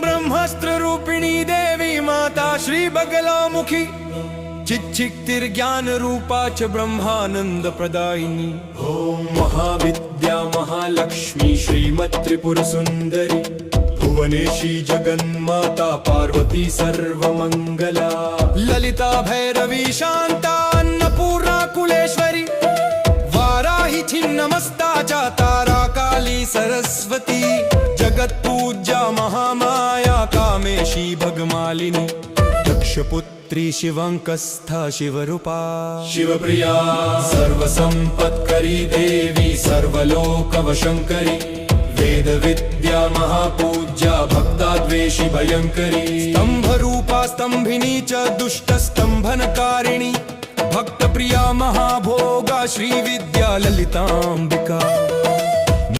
ब्रह्मास्त्र रूपिणी देवी माता श्री बगलामुखी चिच्चिक्तिर्ज्ञान रूपा च ब्रह्मानंद प्रदायिनी। ओम महाविद्या महालक्ष्मी श्रीमत्त्रिपुर सुंदरी भुवनेशी जगन्माता पार्वती सर्वमंगला। ललिता भैरवी शांता अन्नपूर्णा कुलेश्वरी वाराही छिन्नमस्ता च तारा काली सरस्वती। जगत पूज्या महामाया कामेशी भगमालिनी। दक्षपुत्री शिवंकस्था शिवरूपा शिवप्रिया सर्वसंपत्करी देवी सर्वलोकवशंकरी। वेद विद्या महापूज्या भक्ताद्वेषी भयंकरी। स्तंभरूपा स्तंभिनी च दुष्ट स्तंभनकारिणी। भक्त प्रिया महाभोगा श्री विद्या ललितांबिका।